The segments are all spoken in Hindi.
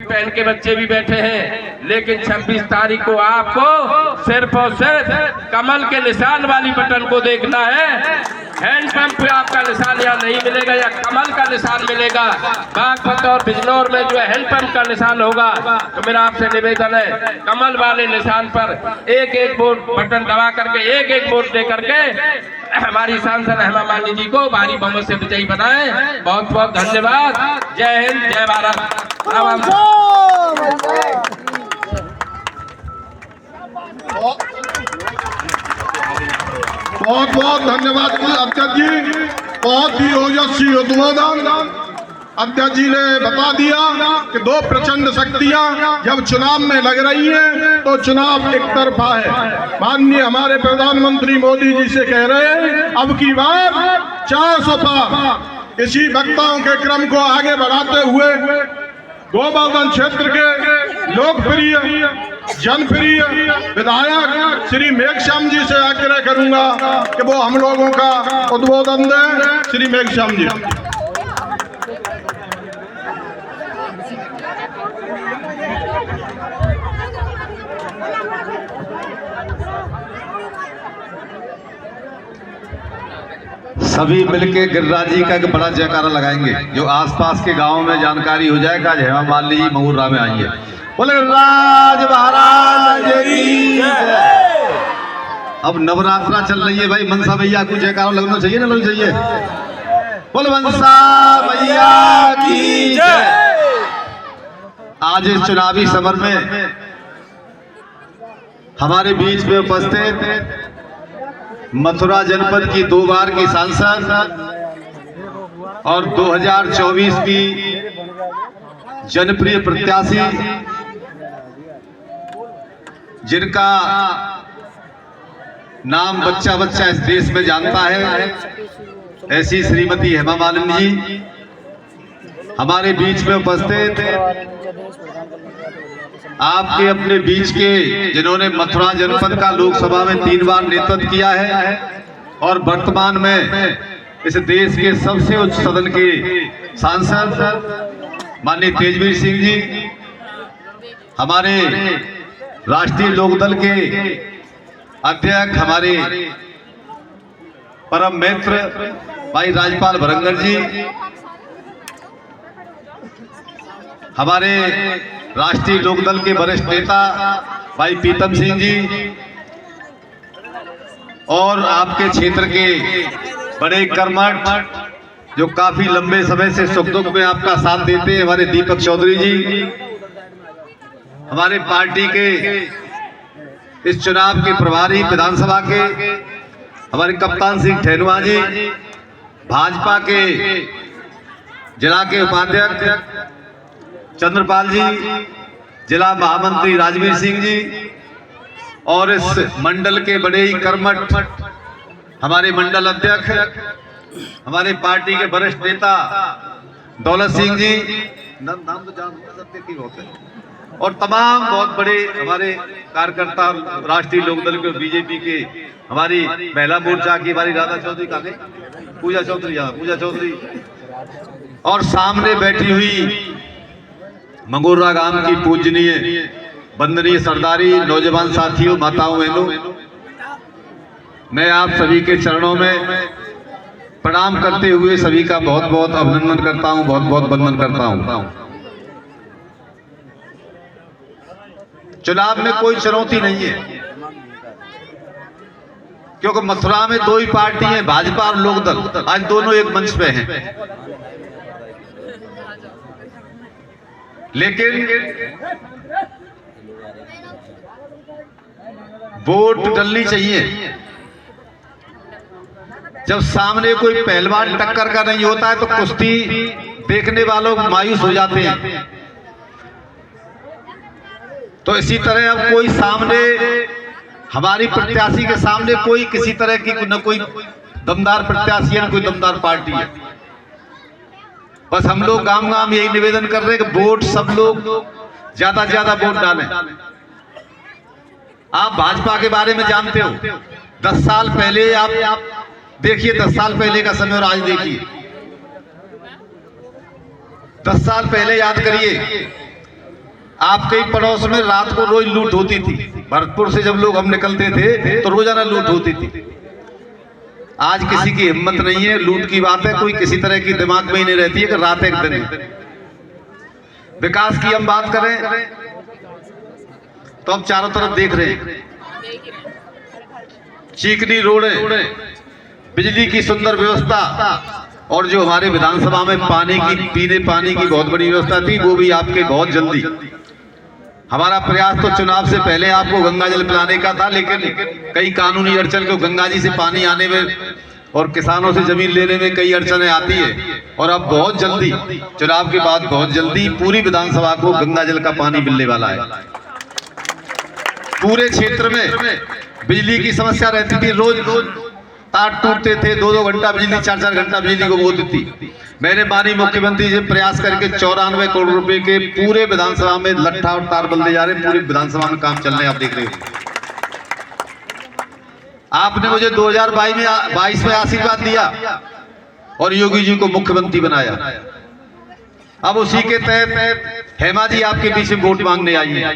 पहन के बच्चे भी बैठे हैं, लेकिन 26 तारीख को आपको सिर्फ और सिर्फ कमल के निशान वाली बटन को देखना है। हैंडपंप पे आपका निशान यहाँ नहीं मिलेगा, या कमल का निशान मिलेगा। बागपत और बिजनौर में जो है हैंडपंप का निशान होगा। तो मेरा आपसे निवेदन है, कमल वाले निशान पर एक एक वोट बटन दबा करके एक एक वोट दे करके हमारी सांसद हेमा मालिनी जी को भारी बहुमत से विजयी बनाएं। बहुत बहुत धन्यवाद। जय हिंद, जय भारत। बहुत बहुत धन्यवाद अध्यक्ष जी, बहुत ही ओजस्वी उद्बोधन। अध्यक्ष जी ने बता दिया कि दो प्रचंड शक्तियां जब चुनाव में लग रही हैं तो चुनाव एक तरफा है। माननीय हमारे प्रधानमंत्री मोदी जी से कह रहे हैं, अब की बार 400 पार। इसी वक्ताओं के क्रम को आगे बढ़ाते हुए गोवर्धन क्षेत्र के लोकप्रिय जनप्रिय विधायक श्री मेघश्याम जी से आग्रह करूंगा कि वो हम लोगों का उद्बोधन दें। श्री मेघश्याम जी। सभी मिलके गिरिराज जी का एक बड़ा जयकारा लगाएंगे, जो आसपास के गांवों में जानकारी हो जाएगा। हेमा मालिनी जी महुर्रा में आई है। बोले गिरिराज महाराज की जय। अब नवरात्रा चल रही है भाई, मनसा भैया को जयकारा लगना चाहिए ना, लगना चाहिए। बोले मनसा भैया की जय। आज इस चुनावी समर में हमारे बीच में उपस्थित मथुरा जनपद की 2 बार की सांसद और 2024 की जनप्रिय प्रत्याशी, जिनका नाम बच्चा बच्चा इस देश में जानता है, ऐसी श्रीमती हेमा मालिनी जी हमारे बीच में उपस्थित। आपके अपने बीच के जिन्होंने मथुरा जनपद का लोकसभा में 3 बार नेतृत्व किया है और वर्तमान में इस देश के सबसे उच्च सदन के सांसद माननीय तेजवीर सिंह जी, हमारे राष्ट्रीय लोकदल के अध्यक्ष, हमारे परम मित्र भाई राजपाल भरंगर जी, हमारे राष्ट्रीय लोकदल के वरिष्ठ नेता भाई प्रीतम सिंह जी, और आपके क्षेत्र के बड़े कर्मठ जो काफी लंबे समय से सुख दुख में आपका साथ देते हैं, हमारे दीपक चौधरी जी, हमारे पार्टी के इस चुनाव के प्रभारी विधानसभा के हमारे कप्तान सिंह ठेनुआ जी, भाजपा के जिला के उपाध्यक्ष चंद्रपाल जी, जिला महामंत्री राजवीर सिंह जी, और इस मंडल के बड़े ही कर्मठ हमारे मंडल अध्यक्ष, हमारे पार्टी के वरिष्ठ नेता दौलत सिंह जी, नाम तो जान सकते की होते हैं, और तमाम बहुत बड़े हमारे कार्यकर्ता राष्ट्रीय लोकदल के बीजेपी के, हमारी महिला मोर्चा की हमारी राधा चौधरी का पूजा चौधरी, और सामने बैठी हुई मंगोरा गांव की पूजनीय वंदनीय सरदारी, नौजवान साथियों, माताओं बहनों, मैं आप सभी के चरणों में प्रणाम करते हुए सभी का बहुत बहुत अभिनंदन करता हूं, बहुत बहुत वंदन करता हूं। चुनाव में कोई चुनौती नहीं है, क्योंकि मथुरा में 2 ही पार्टी है, भाजपा और लोकदल। आज दोनों एक मंच पे हैं, लेकिन वोट डलनी चाहिए। जब सामने कोई पहलवान टक्कर का नहीं होता है तो कुश्ती देखने वालों मायूस हो जाते हैं। तो इसी तरह अब कोई सामने हमारी प्रत्याशी के सामने कोई किसी तरह की न कोई दमदार प्रत्याशी है, न कोई दमदार पार्टी है। बस हम लोग गांव गांव यही निवेदन कर रहे हैं कि वोट सब लोग ज्यादा से ज्यादा वोट डालें। आप भाजपा के बारे में जानते हो, 10 साल पहले आप देखिए, 10 साल पहले का समय और आज देखिए। 10 साल पहले याद करिए, आपके ही पड़ोस में रात को रोज लूट होती थी। भरतपुर से जब लोग हम निकलते थे तो रोजाना लूट होती थी। आज किसी की हिम्मत नहीं है, लूट की बात है कोई किसी तरह की दिमाग में ही नहीं रहती है कि रात एक दिन है। विकास की हम बात करें तो अब चारों तरफ देख रहे हैं, चिकनी रोडें, बिजली की सुंदर व्यवस्था, और जो हमारे विधानसभा में पानी की, पीने पानी की बहुत बड़ी व्यवस्था थी, वो भी आपके बहुत जल्दी। हमारा प्रयास तो चुनाव से पहले आपको गंगा जल पिलाने का था, लेकिन कई कानूनी अड़चन को गंगा जी से पानी आने में और किसानों से जमीन लेने में कई अड़चनें आती है, और अब बहुत जल्दी चुनाव के बाद बहुत जल्दी पूरी विधानसभा को गंगा जल का पानी मिलने वाला है। पूरे क्षेत्र में बिजली की समस्या रहती थी, रोज तार टूटते थे, 2-2 घंटा बिजली, 4-4 घंटा बिजली को होती थी। मैंने माननीय मुख्यमंत्री जी प्रयास करके 94 करोड़ रुपए के पूरे विधानसभा में लट्ठा और तार बदले जा रहे, पूरी विधानसभा में काम चल रहे हैं, आप देख रहे हो। आपने मुझे 2022 में आशीर्वाद दिया और योगी जी को मुख्यमंत्री बनाया। अब उसी के तहत हेमा जी आपके बीच में वोट मांगने आई है।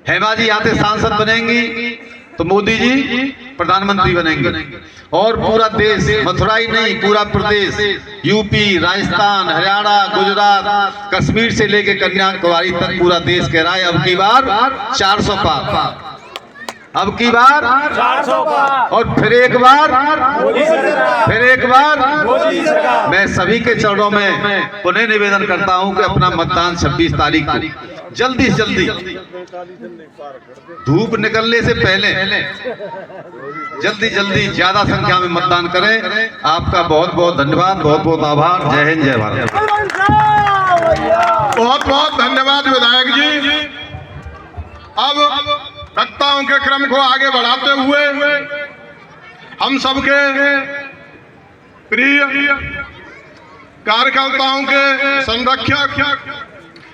हेमा जी आते सांसद बनेंगी तो मोदी जी प्रधानमंत्री बनेंगे, और पूरा देश, मथुरा ही नहीं पूरा प्रदेश, यूपी, राजस्थान, हरियाणा, गुजरात, कश्मीर से लेके कन्याकुमारी तक पूरा देश कह रहा है अब की बार 400 पार, अब की बार 400 पार, और फिर एक बार मैं सभी के चरणों में पुनः निवेदन करता हूं कि अपना मतदान 26 तारीख को जल्दी से जल्दी, धूप निकलने से पहले जल्दी ज्यादा संख्या में मतदान करें। आपका बहुत बहुत धन्यवाद, बहुत बहुत आभार। जय हिंद, जय भारत। बहुत बहुत धन्यवाद विधायक जी। अब वक्ताओं के क्रम को आगे बढ़ाते हुए हम सबके प्रिय कार्यकर्ताओं के संरक्षक,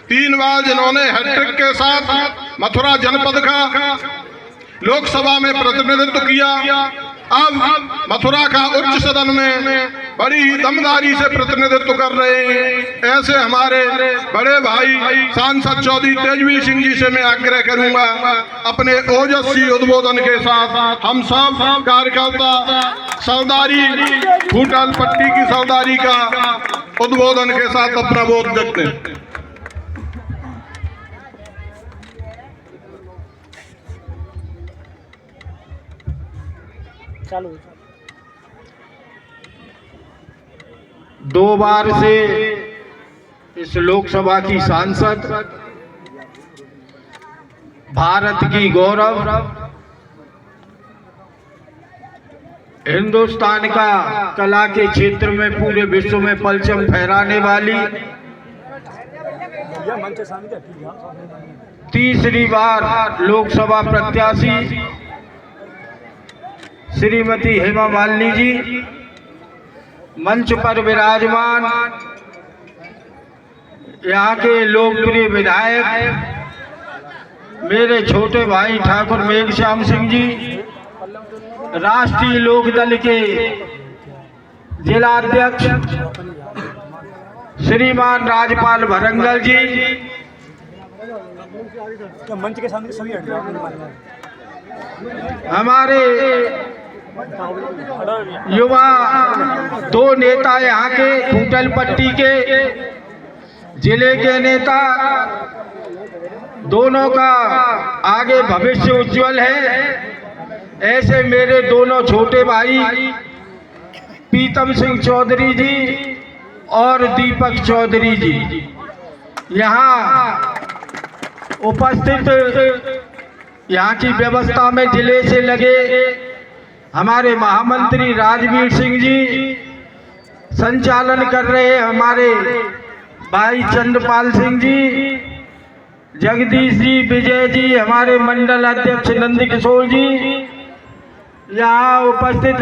3 बार जिन्होंने हैट्रिक के साथ मथुरा जनपद का लोकसभा में प्रतिनिधित्व किया, अब मथुरा का उच्च सदन में बड़ी ही दमदारी से प्रतिनिधित्व कर रहे हैं। ऐसे हमारे बड़े भाई सांसद चौधरी तेजवीर सिंह जी से मैं आग्रह करूंगा, अपने ओजस्वी उद्बोधन के साथ हम सब कार्यकर्ता सरदारी, फूटल पट्टी की सरदारी का उद्बोधन के साथ अपना वोट देते हैं। दो बार से इस लोकसभा की सांसद, भारत की गौरव, हिंदुस्तान का कला के क्षेत्र में पूरे विश्व में परचम फहराने वाली, तीसरी बार लोकसभा प्रत्याशी श्रीमती हेमा मालिनी जी मंच पर विराजमान, यहाँ के लोकप्रिय विधायक मेरे छोटे भाई ठाकुर मेघश्याम सिंह जी, राष्ट्रीय लोकदल के जिला अध्यक्ष श्रीमान राजपाल भरंगल जी, मंच के सामने सभी हमारे युवा 2 नेता, यहाँ के फूटल पट्टी के जिले के नेता, दोनों का आगे भविष्य उज्जवल है। ऐसे मेरे दोनों छोटे भाई प्रीतम सिंह चौधरी जी और दीपक चौधरी जी यहाँ उपस्थित, यहाँ की व्यवस्था में जिले से लगे हमारे महामंत्री राजवीर सिंह जी संचालन कर रहे हैं, हमारे भाई चंद्रपाल सिंह जी, जगदीश जी, विजय जी, हमारे मंडल अध्यक्ष नंद किशोर जी, यहाँ उपस्थित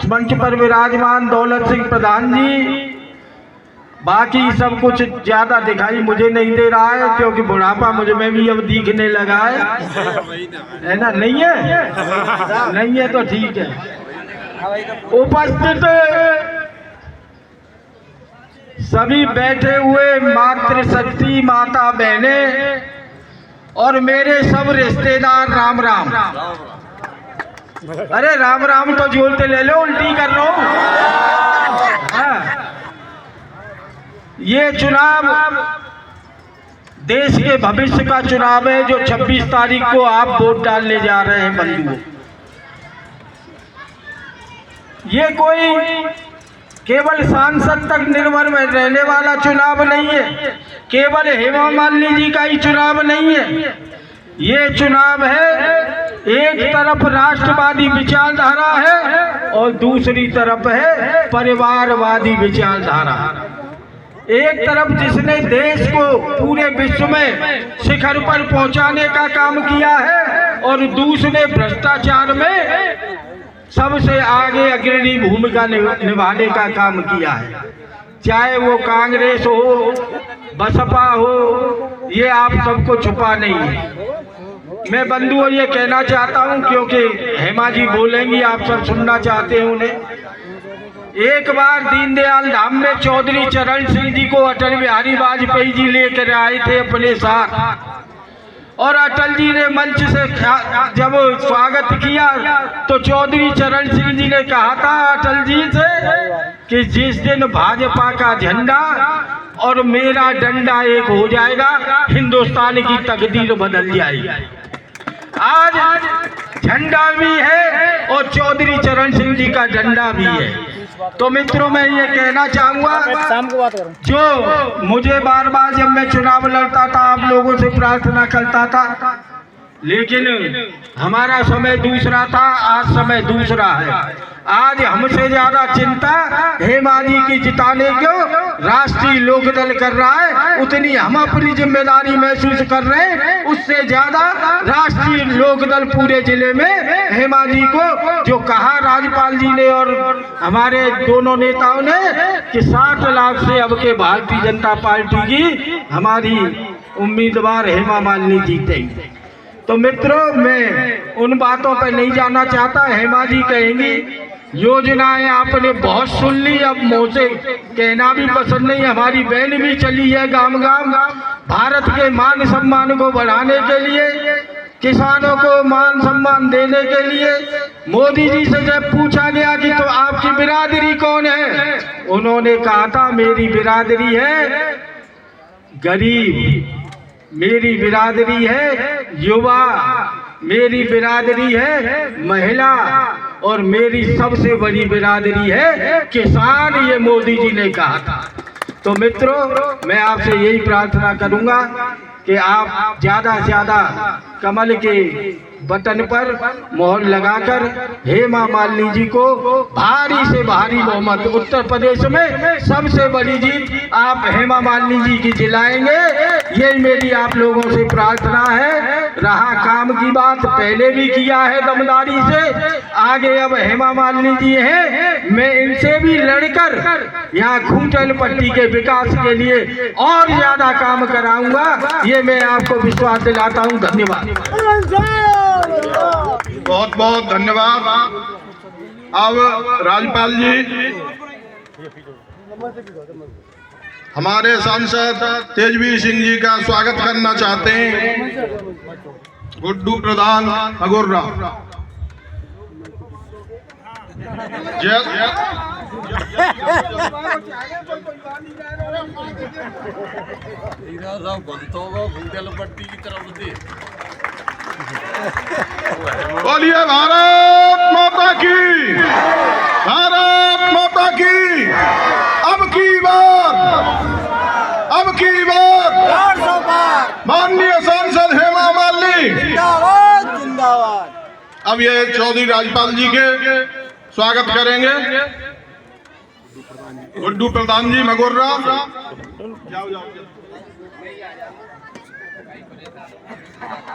मंच पर विराजमान दौलत सिंह प्रधान जी। बाकी सब कुछ ज्यादा दिखाई मुझे नहीं दे रहा है क्योंकि बुढ़ापा मुझे में भी अब दिखने लगा है ना? नहीं है, नहीं है तो ठीक है। उपस्थित सभी बैठे हुए मातृशक्ति माता बहने और मेरे सब रिश्तेदार राम राम। अरे राम राम तो जोलते ले लो, उल्टी कर लो। हाँ। ये चुनाव देश के भविष्य का चुनाव है जो 26 तारीख को आप वोट डालने जा रहे हैं बंधुओं। ये कोई केवल सांसद तक निर्भर में रहने वाला चुनाव नहीं है, केवल हेमा मालिनी जी का ही चुनाव नहीं है। ये चुनाव है, एक तरफ राष्ट्रवादी विचारधारा है और दूसरी तरफ है परिवारवादी विचारधारा। एक तरफ जिसने देश को पूरे विश्व में शिखर पर पहुंचाने का काम किया है और दूसरे भ्रष्टाचार में सबसे आगे अग्रणी भूमिका निभाने का काम किया है। चाहे वो कांग्रेस हो, बसपा हो, ये आप सबको छुपा नहीं है। मैं बंधुओं ये कहना चाहता हूं क्योंकि हेमा जी बोलेंगी, आप सब सुनना चाहते हैं उन्हें। एक बार दीनदयाल धाम में चौधरी चरण सिंह जी को अटल बिहारी वाजपेयी जी लेकर आए थे अपने साथ, और अटल जी ने मंच से जब स्वागत किया तो चौधरी चरण सिंह जी ने कहा था अटल जी से कि जिस दिन भाजपा का झंडा और मेरा डंडा एक हो जाएगा, हिंदुस्तान की तकदीर बदल जाएगी। आज झंडा भी है और चौधरी चरण सिंह जी का डंडा भी है। तो मित्रों मैं ये कहना चाहूँगा, जो मुझे बार बार जब मैं चुनाव लड़ता था आप लोगों से प्रार्थना करता था, लेकिन हमारा समय दूसरा था, आज समय दूसरा है। आज हमसे ज्यादा चिंता हेमा जी की जिताने को राष्ट्रीय लोकदल कर रहा है, उतनी हम अपनी जिम्मेदारी महसूस कर रहे हैं, उससे ज्यादा राष्ट्रीय लोकदल पूरे जिले में हेमा जी को जो कहा राज्यपाल जी ने और हमारे दोनों नेताओं ने कि 60 लाख से अब के भारतीय जनता पार्टी की हमारी उम्मीदवार हेमा मालिनी जीतेंगी। तो मित्रों मैं उन बातों पर नहीं जाना चाहता। हेमा जी कहेंगी योजनाएं आपने बहुत सुन ली, अब मुझे कहना भी पसंद नहीं। हमारी बहन भी चली है गांव गांव, भारत के मान सम्मान को बढ़ाने के लिए, किसानों को मान सम्मान देने के लिए। मोदी जी से जब पूछा गया कि तो आपकी बिरादरी कौन है, उन्होंने कहा था मेरी बिरादरी है गरीब, मेरी बिरादरी है युवा, मेरी बिरादरी है महिला और मेरी सबसे बड़ी बिरादरी है किसान, ये मोदी जी ने कहा था। तो मित्रों मैं आपसे यही प्रार्थना करूंगा कि आप ज्यादा से ज्यादा कमल के बटन पर मोहर लगाकर हेमा मालिनी जी को भारी से भारी बहुमत, उत्तर प्रदेश में सबसे बड़ी जीत आप हेमा मालिनी जी की दिलाएंगे, यही मेरी आप लोगों से प्रार्थना है। रहा काम की बात, पहले भी किया है दमदारी से, आगे अब हेमा मालिनी जी हैं, मैं इनसे भी लड़कर यहाँ खूंटल पट्टी के विकास के लिए और ज्यादा काम कराऊंगा, ये मैं आपको विश्वास दिलाता हूँ। धन्यवाद। बहुत बहुत धन्यवाद। अब राज्यपाल जी हमारे सांसद तेजवीर सिंह जी का स्वागत करना चाहते हैं। गुड्डू प्रधान मगोर्रा। बोलिए भारत माता की, भारत माता की। अब की बार माननीय सांसद हेमा मालिनी जिंदाबाद जिंदाबाद। अब ये चौधरी राज्यपाल जी के स्वागत करेंगे। गुड्डू प्रधान जी मगोर्रा। जाओ जाओ।